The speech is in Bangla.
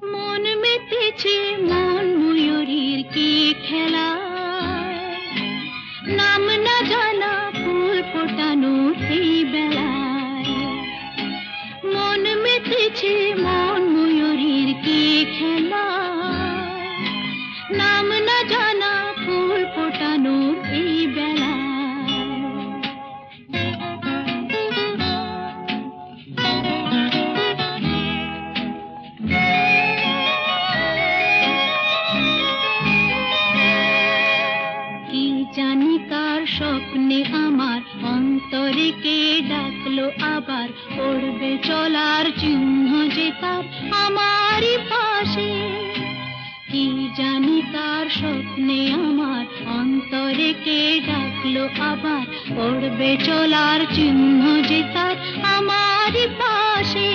মন মেতেছে মন ময়ূরীর কি খেলায়, নাম না জানা ফুল ফোটানোর এই বেলায়। মন মেতেছে মন ময়ূরীর কি খেলায়, নাম না জানা ফুল ফোটানোর এই বেলায়। কি জানি কার স্বপ্নে আমার অন্তরে কে ডাকলো আবার, পড়বে চলার চিহ্ন যে তার আমারই পাশে। কি জানি কার স্বপ্নে আমার অন্তরে কে ডাকলো আবার, পড়বে চলার চিহ্ন যে তার আমারই পাশে।